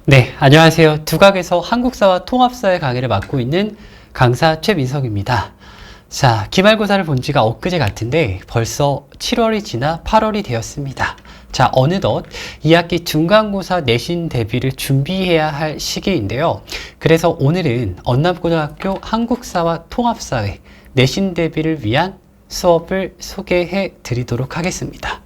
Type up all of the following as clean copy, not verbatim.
네, 안녕하세요. 두각에서 한국사와 통합사의 강의를 맡고 있는 강사 최민석입니다. 자, 기말고사를 본 지가 엊그제 같은데 벌써 7월이 지나 8월이 되었습니다. 자, 어느덧 2학기 중간고사 내신 대비를 준비해야 할 시기인데요. 그래서 오늘은 언남고등학교 한국사와 통합사의 내신 대비를 위한 수업을 소개해 드리도록 하겠습니다.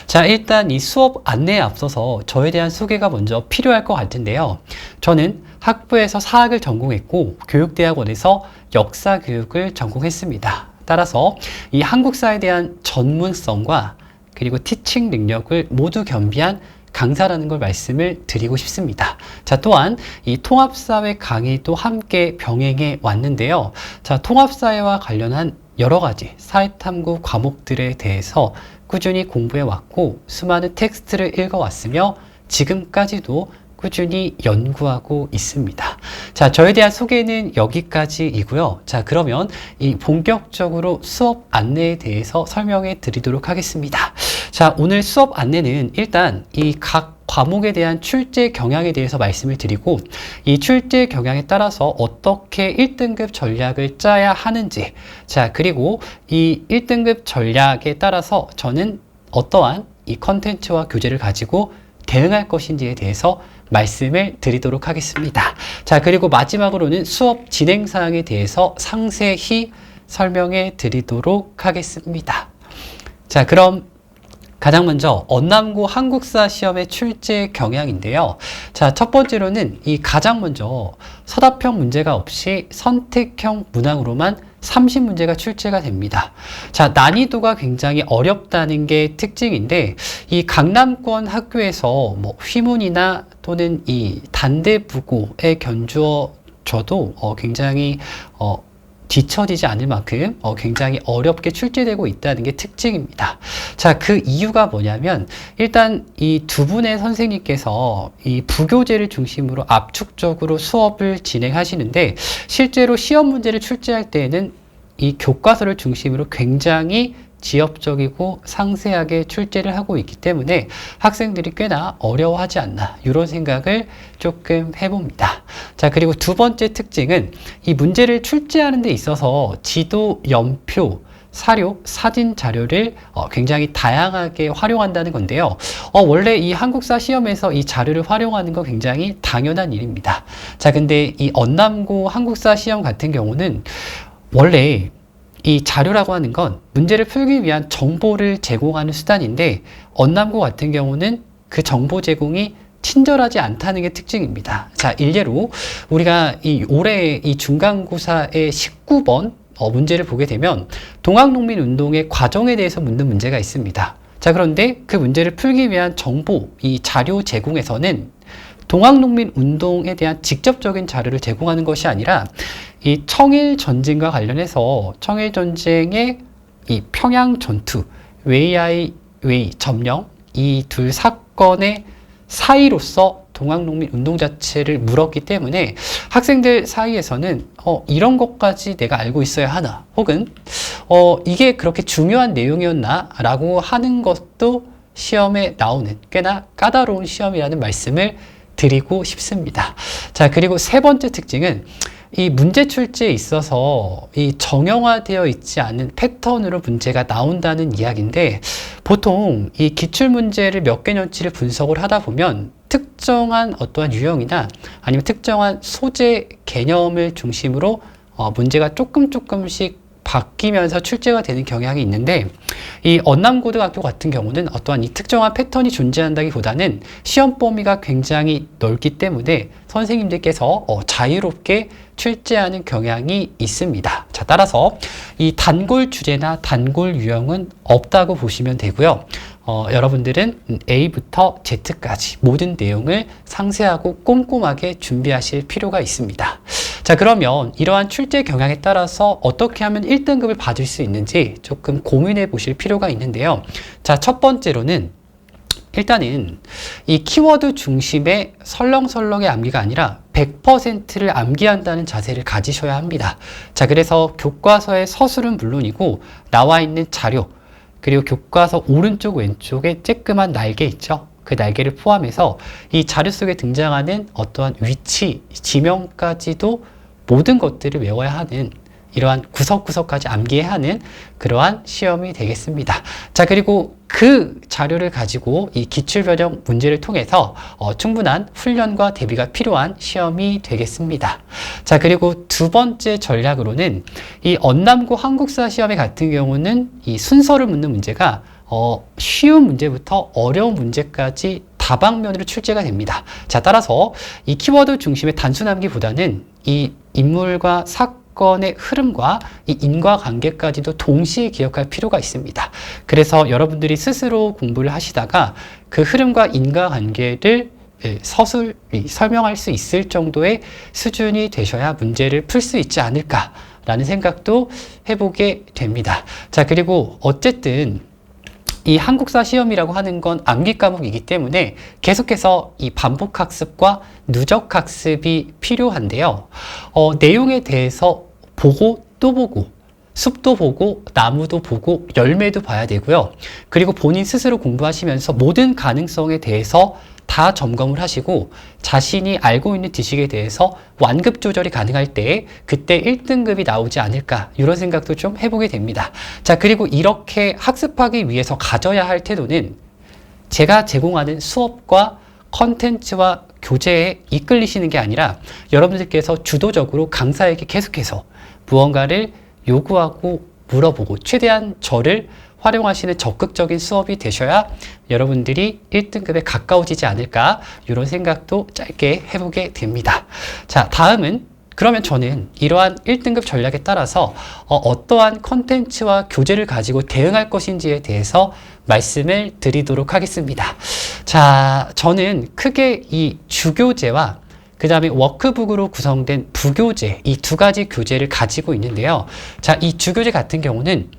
자, 일단 이 수업 안내에 앞서서 저에 대한 소개가 먼저 필요할 것 같은데요. 저는 학부에서 사학을 전공했고 교육대학원에서 역사교육을 전공했습니다. 따라서 이 한국사에 대한 전문성과 그리고 티칭 능력을 모두 겸비한 강사라는 걸 말씀을 드리고 싶습니다. 자, 또한 이 통합사회 강의도 함께 병행해 왔는데요. 자, 통합사회와 관련한 여러 가지 사회탐구 과목들에 대해서 꾸준히 공부해 왔고 수많은 텍스트를 읽어왔으며 지금까지도 꾸준히 연구하고 있습니다. 자, 저에 대한 소개는 여기까지이고요. 자, 그러면 이 본격적으로 수업 안내에 대해서 설명해 드리도록 하겠습니다. 자, 오늘 수업 안내는 일단 이 각 과목에 대한 출제 경향에 대해서 말씀을 드리고 이 출제 경향에 따라서 어떻게 1등급 전략을 짜야 하는지, 자, 그리고 이 1등급 전략에 따라서 저는 어떠한 이 컨텐츠와 교재를 가지고 대응할 것인지에 대해서 말씀을 드리도록 하겠습니다. 자, 그리고 마지막으로는 수업 진행 사항에 대해서 상세히 설명해 드리도록 하겠습니다. 자, 그럼 가장 먼저 언남고 한국사 시험의 출제 경향인데요. 자, 첫 번째로는 이 가장 먼저 서답형 문제가 없이 선택형 문항으로만 30문제가 출제가 됩니다. 자, 난이도가 굉장히 어렵다는 게 특징인데 이 강남권 학교에서 뭐 휘문이나 또는 이 단대부고에 견주어져도 굉장히 뒤처지지 않을 만큼 굉장히 어렵게 출제되고 있다는 게 특징입니다. 자, 그 이유가 뭐냐면 일단 이 두 분의 선생님께서 이 부교재를 중심으로 압축적으로 수업을 진행하시는데 실제로 시험 문제를 출제할 때에는 이 교과서를 중심으로 굉장히 지엽적이고 상세하게 출제를 하고 있기 때문에 학생들이 꽤나 어려워하지 않나 이런 생각을 조금 해봅니다. 자, 그리고 두 번째 특징은 이 문제를 출제하는 데 있어서 지도, 연표, 사료, 사진 자료를 굉장히 다양하게 활용한다는 건데요. 원래 이 한국사 시험에서 이 자료를 활용하는 거 굉장히 당연한 일입니다. 자, 근데 이 언남고 한국사 시험 같은 경우는 원래 이 자료라고 하는 건 문제를 풀기 위한 정보를 제공하는 수단인데 언남고 같은 경우는 그 정보 제공이 친절하지 않다는 게 특징입니다. 자, 일례로 우리가 올해 이 중간고사의 19번 문제를 보게 되면 동학농민운동의 과정에 대해서 묻는 문제가 있습니다. 자, 그런데 그 문제를 풀기 위한 정보, 이 자료 제공에서는 동학농민운동에 대한 직접적인 자료를 제공하는 것이 아니라 이 청일전쟁과 관련해서 청일전쟁의 이 평양전투, 웨이아이 웨이 점령 이 둘 사건의 사이로서 동학농민운동 자체를 물었기 때문에 학생들 사이에서는 이런 것까지 내가 알고 있어야 하나, 혹은 이게 그렇게 중요한 내용이었나 라고 하는 것도 시험에 나오는 꽤나 까다로운 시험이라는 말씀을 드리고 싶습니다. 자, 그리고 세 번째 특징은 이 문제 출제에 있어서 이 정형화되어 있지 않은 패턴으로 문제가 나온다는 이야기인데 보통 이 기출문제를 몇 개년치를 분석을 하다 보면 특정한 어떠한 유형이나 아니면 특정한 소재 개념을 중심으로 문제가 조금씩 바뀌면서 출제가 되는 경향이 있는데 이 언남고등학교 같은 경우는 어떠한 이 특정한 패턴이 존재한다기보다는 시험 범위가 굉장히 넓기 때문에 선생님들께서 자유롭게 출제하는 경향이 있습니다. 자, 따라서 이 단골 주제나 단골 유형은 없다고 보시면 되고요. 여러분들은 A부터 Z까지 모든 내용을 상세하고 꼼꼼하게 준비하실 필요가 있습니다. 자, 그러면 이러한 출제 경향에 따라서 어떻게 하면 1등급을 받을 수 있는지 조금 고민해 보실 필요가 있는데요. 자, 첫 번째로는 일단은 이 키워드 중심의 설렁설렁의 암기가 아니라 100%를 암기한다는 자세를 가지셔야 합니다. 자, 그래서 교과서의 서술은 물론이고 나와 있는 자료, 그리고 교과서 오른쪽 왼쪽에 쬐끄만 날개 있죠. 그 날개를 포함해서 이 자료 속에 등장하는 어떠한 위치, 지명까지도 모든 것들을 외워야 하는 이러한 구석구석까지 암기해야 하는 그러한 시험이 되겠습니다. 자, 그리고 그 자료를 가지고 이 기출변형 문제를 통해서 충분한 훈련과 대비가 필요한 시험이 되겠습니다. 자, 그리고 두 번째 전략으로는 이 언남고 한국사 시험의 같은 경우는 이 순서를 묻는 문제가 쉬운 문제부터 어려운 문제까지 다방면으로 출제가 됩니다. 자, 따라서 이 키워드 중심의 단순 암기보다는 이 인물과 사건의 흐름과 이 인과관계까지도 동시에 기억할 필요가 있습니다. 그래서 여러분들이 스스로 공부를 하시다가 그 흐름과 인과관계를 서술이 설명할 수 있을 정도의 수준이 되셔야 문제를 풀 수 있지 않을까라는 생각도 해보게 됩니다. 자, 그리고 어쨌든 이 한국사 시험이라고 하는 건 암기 과목이기 때문에 계속해서 이 반복 학습과 누적 학습이 필요한데요. 내용에 대해서 보고 또 보고 숲도 보고 나무도 보고 열매도 봐야 되고요. 그리고 본인 스스로 공부하시면서 모든 가능성에 대해서 다 점검을 하시고 자신이 알고 있는 지식에 대해서 완급 조절이 가능할 때 그때 1등급이 나오지 않을까 이런 생각도 좀 해보게 됩니다. 자, 그리고 이렇게 학습하기 위해서 가져야 할 태도는 제가 제공하는 수업과 컨텐츠와 교재에 이끌리시는 게 아니라 여러분들께서 주도적으로 강사에게 계속해서 무언가를 요구하고 물어보고 최대한 저를 활용하시는 적극적인 수업이 되셔야 여러분들이 1등급에 가까워지지 않을까 이런 생각도 짧게 해보게 됩니다. 자, 다음은 그러면 저는 이러한 1등급 전략에 따라서 어떠한 컨텐츠와 교재를 가지고 대응할 것인지에 대해서 말씀을 드리도록 하겠습니다. 자, 저는 크게 이 주교재와 그 다음에 워크북으로 구성된 부교재, 이 두 가지 교재를 가지고 있는데요. 자, 이 주교재 같은 경우는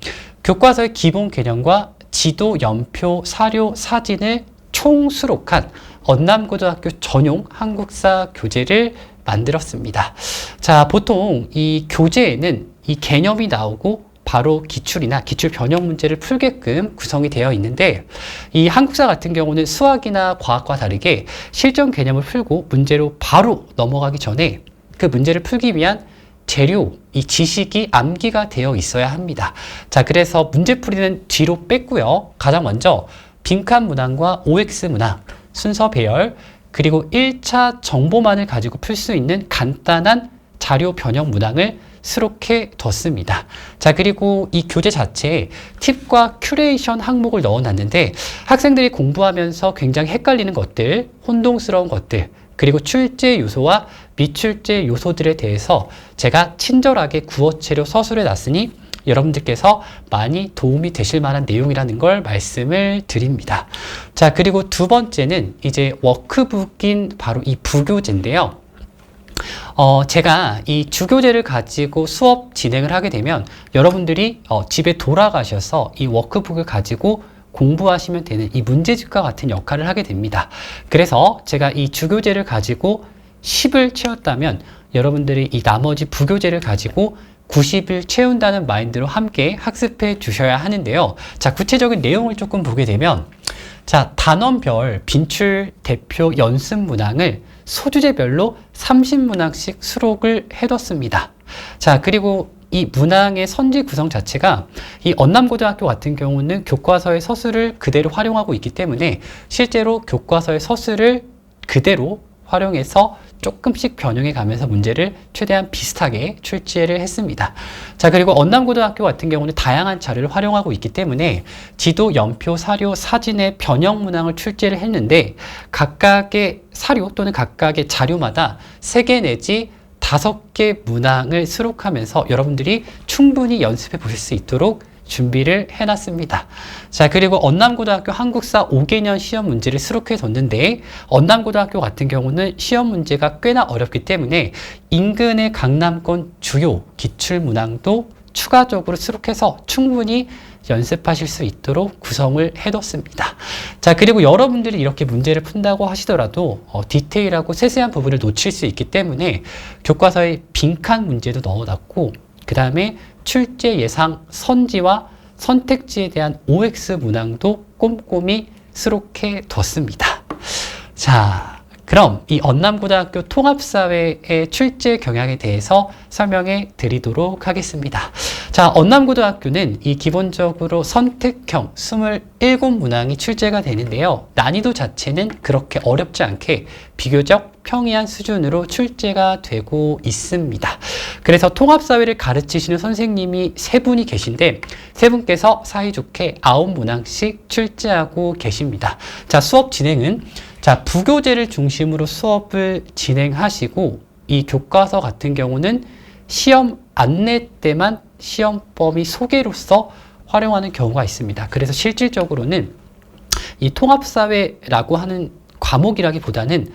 교과서의 기본 개념과 지도, 연표, 사료, 사진을 총수록한 언남고등학교 전용 한국사 교재를 만들었습니다. 자, 보통 이 교재에는 이 개념이 나오고 바로 기출이나 기출 변형 문제를 풀게끔 구성이 되어 있는데 이 한국사 같은 경우는 수학이나 과학과 다르게 실전 개념을 풀고 문제로 바로 넘어가기 전에 그 문제를 풀기 위한 재료, 이 지식이 암기가 되어 있어야 합니다. 자, 그래서 문제풀이는 뒤로 뺐고요. 가장 먼저 빈칸 문항과 OX 문항, 순서 배열, 그리고 1차 정보만을 가지고 풀 수 있는 간단한 자료 변형 문항을 수록해 뒀습니다. 자, 그리고 이 교재 자체에 팁과 큐레이션 항목을 넣어놨는데 학생들이 공부하면서 굉장히 헷갈리는 것들, 혼동스러운 것들, 그리고 출제 요소와 미출제 요소들에 대해서 제가 친절하게 구어체로 서술해 놨으니 여러분들께서 많이 도움이 되실 만한 내용이라는 걸 말씀을 드립니다. 자, 그리고 두 번째는 이제 워크북인 바로 이 부교재인데요. 제가 이 주교재를 가지고 수업 진행을 하게 되면 여러분들이 집에 돌아가셔서 이 워크북을 가지고 공부하시면 되는 이 문제집과 같은 역할을 하게 됩니다. 그래서 제가 이 주교재를 가지고 10을 채웠다면 여러분들이 이 나머지 부교재를 가지고 90을 채운다는 마인드로 함께 학습해 주셔야 하는데요. 자, 구체적인 내용을 조금 보게 되면 자, 단원별 빈출 대표 연습 문항을 소주제별로 30문항씩 수록을 해뒀습니다. 자, 그리고 이 문항의 선지 구성 자체가 이 언남고등학교 같은 경우는 교과서의 서술을 그대로 활용하고 있기 때문에 실제로 교과서의 서술을 그대로 활용해서 조금씩 변형해 가면서 문제를 최대한 비슷하게 출제를 했습니다. 자, 그리고 언남고등학교 같은 경우는 다양한 자료를 활용하고 있기 때문에 지도, 연표, 사료, 사진의 변형 문항을 출제를 했는데 각각의 사료 또는 각각의 자료마다 3개 내지 5개 문항을 수록하면서 여러분들이 충분히 연습해 보실 수 있도록 준비를 해놨습니다. 자, 그리고 언남고등학교 한국사 5개년 시험 문제를 수록해 뒀는데 언남고등학교 같은 경우는 시험 문제가 꽤나 어렵기 때문에 인근의 강남권 주요 기출 문항도 추가적으로 수록해서 충분히 연습하실 수 있도록 구성을 해뒀습니다. 자, 그리고 여러분들이 이렇게 문제를 푼다고 하시더라도 디테일하고 세세한 부분을 놓칠 수 있기 때문에 교과서에 빈칸 문제도 넣어놨고 그 다음에 출제 예상 선지와 선택지에 대한 OX 문항도 꼼꼼히 수록해 뒀습니다. 자, 그럼 이 언남고등학교 통합사회의 출제 경향에 대해서 설명해 드리도록 하겠습니다. 자, 언남고등학교는 이 기본적으로 선택형 27문항이 출제가 되는데요. 난이도 자체는 그렇게 어렵지 않게 비교적 평이한 수준으로 출제가 되고 있습니다. 그래서 통합사회를 가르치시는 선생님이 3분이 계신데 3분께서 사이좋게 9문항씩 출제하고 계십니다. 자, 수업 진행은 부교재를 중심으로 수업을 진행하시고 이 교과서 같은 경우는 시험 안내 때만 시험 범위 소개로서 활용하는 경우가 있습니다. 그래서 실질적으로는 이 통합사회라고 하는 과목이라기보다는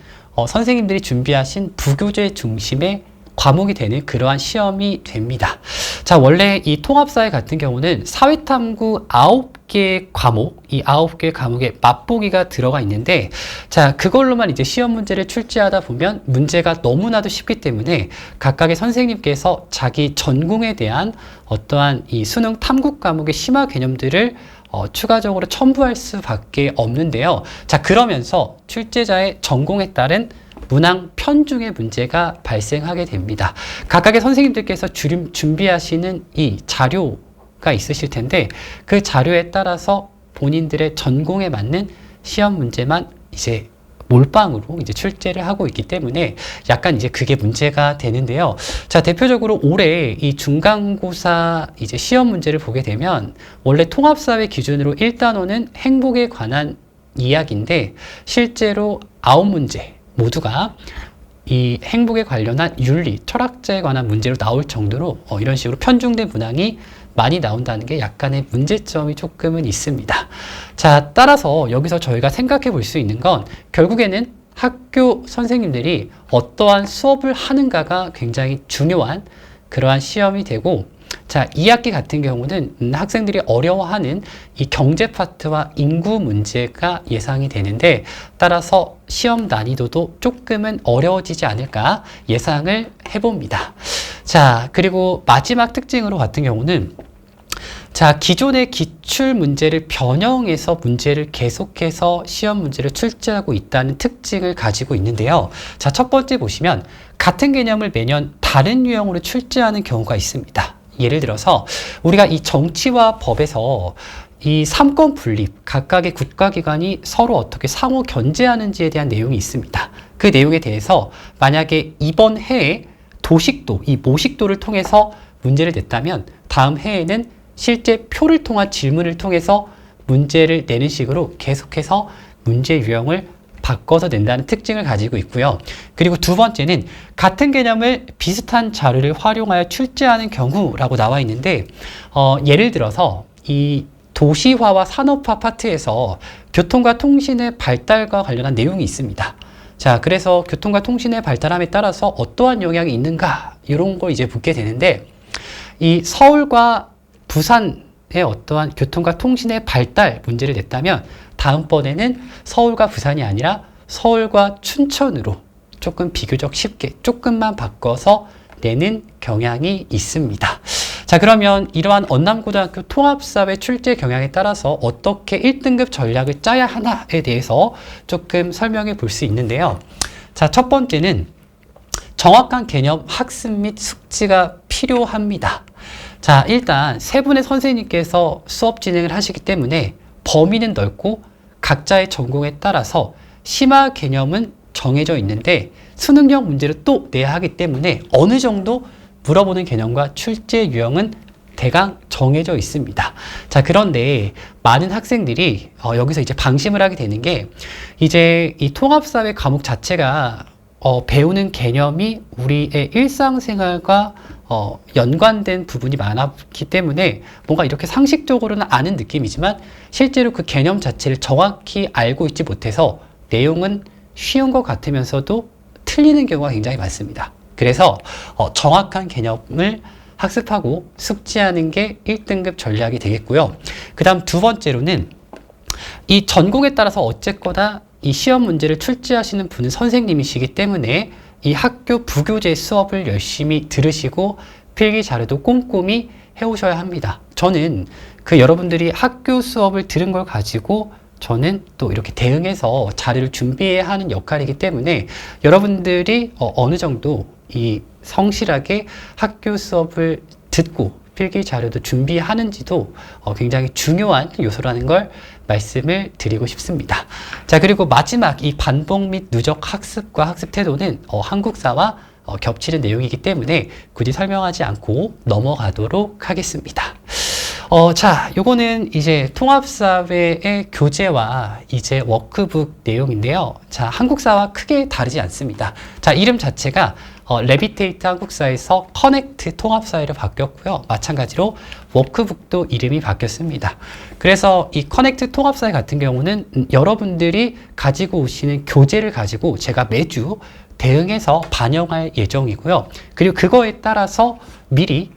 선생님들이 준비하신 부교재 중심의 과목이 되는 그러한 시험이 됩니다. 자, 원래 이 통합사회 같은 경우는 사회탐구 9개의 과목, 이 9개의 과목에 맛보기가 들어가 있는데, 자, 그걸로만 이제 시험 문제를 출제하다 보면 문제가 너무나도 쉽기 때문에 각각의 선생님께서 자기 전공에 대한 어떠한 이 수능 탐구 과목의 심화 개념들을 추가적으로 첨부할 수밖에 없는데요. 자, 그러면서 출제자의 전공에 따른 문항 편중의 문제가 발생하게 됩니다. 각각의 선생님들께서 준비하시는 이 자료가 있으실 텐데 그 자료에 따라서 본인들의 전공에 맞는 시험 문제만 이제 몰빵으로 이제 출제를 하고 있기 때문에 약간 이제 그게 문제가 되는데요. 자, 대표적으로 올해 이 중간고사 이제 시험 문제를 보게 되면 원래 통합사회 기준으로 1단원은 행복에 관한 이야기인데 실제로 9문제 모두가 이 행복에 관련한 윤리, 철학자에 관한 문제로 나올 정도로 이런 식으로 편중된 문항이 많이 나온다는 게 약간의 문제점이 조금은 있습니다. 자, 따라서 여기서 저희가 생각해 볼 수 있는 건 결국에는 학교 선생님들이 어떠한 수업을 하는가가 굉장히 중요한 그러한 시험이 되고, 자, 2학기 같은 경우는 학생들이 어려워하는 이 경제 파트와 인구 문제가 예상이 되는데 따라서 시험 난이도도 조금은 어려워지지 않을까 예상을 해봅니다. 자, 그리고 마지막 특징으로 같은 경우는 자, 기존의 기출 문제를 변형해서 문제를 계속해서 시험 문제를 출제하고 있다는 특징을 가지고 있는데요. 자, 첫 번째 보시면 같은 개념을 매년 다른 유형으로 출제하는 경우가 있습니다. 예를 들어서 우리가 이 정치와 법에서 이 삼권 분립, 각각의 국가기관이 서로 어떻게 상호 견제하는지에 대한 내용이 있습니다. 그 내용에 대해서 만약에 이번 해에 도식도, 이 모식도를 통해서 문제를 냈다면 다음 해에는 실제 표를 통한 질문을 통해서 문제를 내는 식으로 계속해서 문제 유형을 바꿔서 낸다는 특징을 가지고 있고요. 그리고 두 번째는 같은 개념을 비슷한 자료를 활용하여 출제하는 경우라고 나와 있는데 예를 들어서 이 도시화와 산업화 파트에서 교통과 통신의 발달과 관련한 내용이 있습니다. 자, 그래서 교통과 통신의 발달함에 따라서 어떠한 영향이 있는가 이런 걸 이제 묻게 되는데 이 서울과 부산의 어떠한 교통과 통신의 발달 문제를 냈다면 다음번에는 서울과 부산이 아니라 서울과 춘천으로 조금 비교적 쉽게 조금만 바꿔서 내는 경향이 있습니다. 자, 그러면 이러한 언남고등학교 통합사회 출제 경향에 따라서 어떻게 1등급 전략을 짜야 하나에 대해서 조금 설명해 볼 수 있는데요. 자, 첫 번째는 정확한 개념 학습 및 숙지가 필요합니다. 자, 일단 세 분의 선생님께서 수업 진행을 하시기 때문에 범위는 넓고 각자의 전공에 따라서 심화 개념은 정해져 있는데 수능형 문제를 또 내야 하기 때문에 어느 정도 물어보는 개념과 출제 유형은 대강 정해져 있습니다. 자, 그런데 많은 학생들이 여기서 이제 방심을 하게 되는 게 이제 이 통합사회 과목 자체가 배우는 개념이 우리의 일상생활과 연관된 부분이 많았기 때문에 뭔가 이렇게 상식적으로는 아는 느낌이지만 실제로 그 개념 자체를 정확히 알고 있지 못해서 내용은 쉬운 것 같으면서도 틀리는 경우가 굉장히 많습니다. 그래서 정확한 개념을 학습하고 숙지하는 게 1등급 전략이 되겠고요. 그 다음 두 번째로는 이 전공에 따라서 어쨌거나 이 시험 문제를 출제하시는 분은 선생님이시기 때문에 이 학교 부교재 수업을 열심히 들으시고 필기 자료도 꼼꼼히 해오셔야 합니다. 저는 여러분들이 학교 수업을 들은 걸 가지고 저는 또 이렇게 대응해서 자료를 준비해야 하는 역할이기 때문에 여러분들이 어느 정도 이 성실하게 학교 수업을 듣고 필기 자료도 준비하는지도 굉장히 중요한 요소라는 걸 말씀을 드리고 싶습니다. 자, 그리고 마지막 이 반복 및 누적 학습과 학습 태도는 한국사와 겹치는 내용이기 때문에 굳이 설명하지 않고 넘어가도록 하겠습니다. 자, 요거는 이제 통합사회의 교재와 이제 워크북 내용인데요. 자, 한국사와 크게 다르지 않습니다. 자, 이름 자체가 레비테이트 한국사에서 커넥트 통합사회로 바뀌었고요. 마찬가지로 워크북도 이름이 바뀌었습니다. 그래서 이 커넥트 통합사회 같은 경우는 여러분들이 가지고 오시는 교재를 가지고 제가 매주 대응해서 반영할 예정이고요. 그리고 그거에 따라서 미리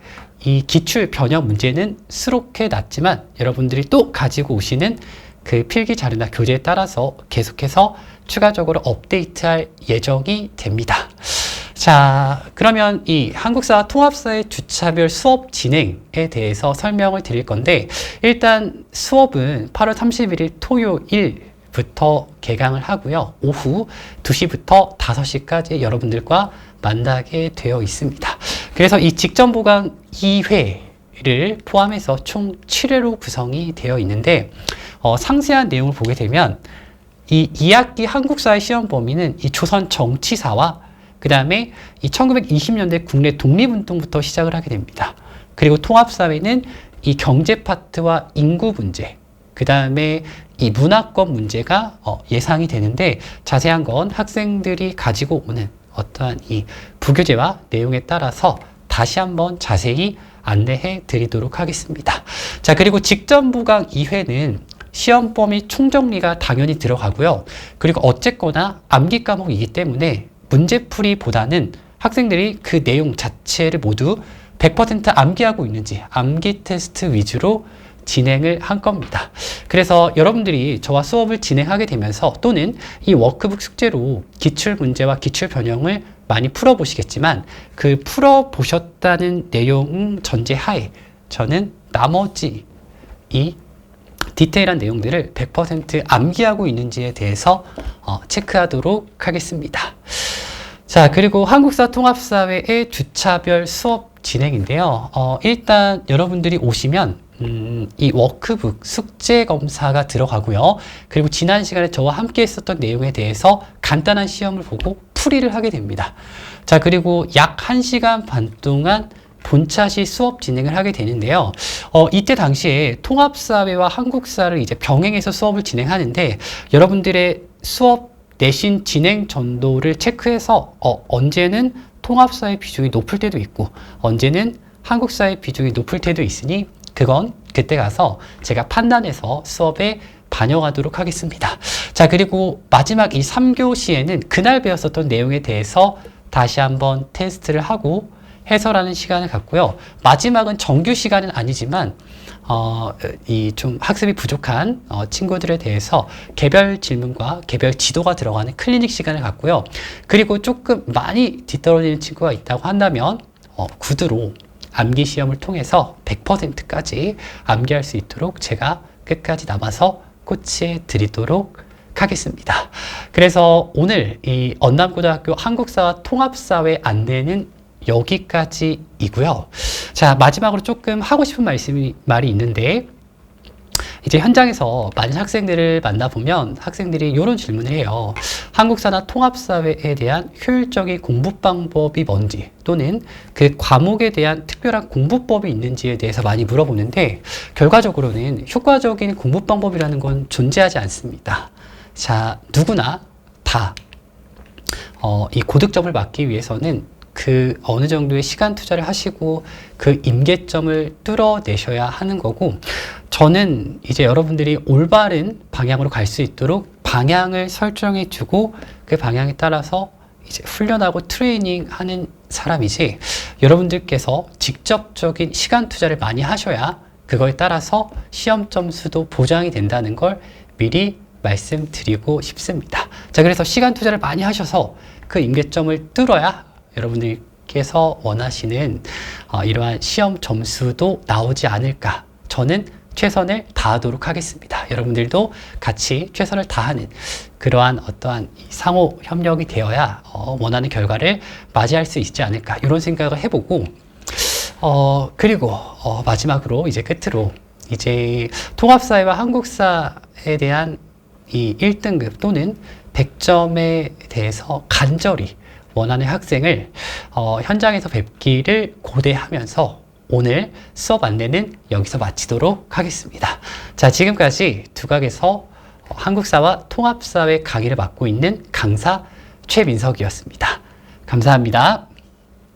이 기출 변형 문제는 수록해 놨지만 여러분들이 또 가지고 오시는 그 필기 자료나 교재에 따라서 계속해서 추가적으로 업데이트할 예정이 됩니다. 자, 그러면 이 한국사 통합사의 주차별 수업 진행에 대해서 설명을 드릴 건데, 일단 수업은 8월 31일 토요일부터 개강을 하고요. 오후 2시부터 5시까지 여러분들과 만나게 되어 있습니다. 그래서 이 직전 보강 2회를 포함해서 총 7회로 구성이 되어 있는데, 상세한 내용을 보게 되면 이 2학기 한국사의 시험 범위는 이 조선 정치사와 그 다음에 이 1920년대 국내 독립운동부터 시작을 하게 됩니다. 그리고 통합사회는 이 경제 파트와 인구 문제, 그 다음에 이 문화권 문제가 예상이 되는데, 자세한 건 학생들이 가지고 오는 어떠한 이 부교재와 내용에 따라서 다시 한번 자세히 안내해 드리도록 하겠습니다. 자, 그리고 직전 보강 2회는 시험 범위 총정리가 당연히 들어가고요. 그리고 어쨌거나 암기 과목이기 때문에 문제풀이보다는 학생들이 그 내용 자체를 모두 100% 암기하고 있는지 암기 테스트 위주로 진행을 한 겁니다. 그래서 여러분들이 저와 수업을 진행하게 되면서 또는 이 워크북 숙제로 기출 문제와 기출 변형을 많이 풀어보시겠지만, 그 풀어보셨다는 내용 전제하에 저는 나머지 이 디테일한 내용들을 100% 암기하고 있는지에 대해서 체크하도록 하겠습니다. 자, 그리고 한국사 통합사회의 주차별 수업 진행인데요. 일단 여러분들이 오시면 이 워크북 숙제 검사가 들어가고요. 그리고 지난 시간에 저와 함께 했었던 내용에 대해서 간단한 시험을 보고 풀이를 하게 됩니다. 자, 그리고 약 1시간 반 동안 본차시 수업 진행을 하게 되는데요. 이때 당시에 통합사회와 한국사를 이제 병행해서 수업을 진행하는데, 여러분들의 수업 내신 진행 전도를 체크해서 언제는 통합사의 비중이 높을 때도 있고 언제는 한국사의 비중이 높을 때도 있으니 그건 그때 가서 제가 판단해서 수업에 반영하도록 하겠습니다. 자, 그리고 마지막 이 3교시에는 그날 배웠었던 내용에 대해서 다시 한번 테스트를 하고 해설하는 시간을 갖고요. 마지막은 정규 시간은 아니지만 이 좀 학습이 부족한 친구들에 대해서 개별 질문과 개별 지도가 들어가는 클리닉 시간을 갖고요. 그리고 조금 많이 뒤떨어지는 친구가 있다고 한다면 구두로 암기 시험을 통해서 100%까지 암기할 수 있도록 제가 끝까지 남아서 코치해 드리도록 하겠습니다. 그래서 오늘 이 언남고등학교 한국사와 통합사회 안내는 여기까지이고요. 자, 마지막으로 조금 하고 싶은 말이 있는데, 이제 현장에서 많은 학생들을 만나보면 학생들이 이런 질문을 해요. 한국사나 통합사회에 대한 효율적인 공부 방법이 뭔지, 또는 그 과목에 대한 특별한 공부법이 있는지에 대해서 많이 물어보는데, 결과적으로는 효과적인 공부 방법이라는 건 존재하지 않습니다. 자, 누구나 다 이 고득점을 맞기 위해서는 그 어느 정도의 시간 투자를 하시고 그 임계점을 뚫어내셔야 하는 거고, 저는 이제 여러분들이 올바른 방향으로 갈 수 있도록 방향을 설정해 주고 그 방향에 따라서 이제 훈련하고 트레이닝 하는 사람이지, 여러분들께서 직접적인 시간 투자를 많이 하셔야 그거에 따라서 시험 점수도 보장이 된다는 걸 미리 말씀드리고 싶습니다. 자, 그래서 시간 투자를 많이 하셔서 그 임계점을 뚫어야 여러분들께서 원하시는 이러한 시험 점수도 나오지 않을까, 저는 최선을 다하도록 하겠습니다. 여러분들도 같이 최선을 다하는 그러한 어떠한 상호 협력이 되어야 원하는 결과를 맞이할 수 있지 않을까 이런 생각을 해보고 그리고 마지막으로 이제 끝으로 이제 통합사회와 한국사에 대한 이 1등급 또는 100점에 대해서 간절히 원하는 학생을 현장에서 뵙기를 고대하면서 오늘 수업 안내는 여기서 마치도록 하겠습니다. 자, 지금까지 두각에서 한국사와 통합사회 강의를 맡고 있는 강사 최민석이었습니다. 감사합니다.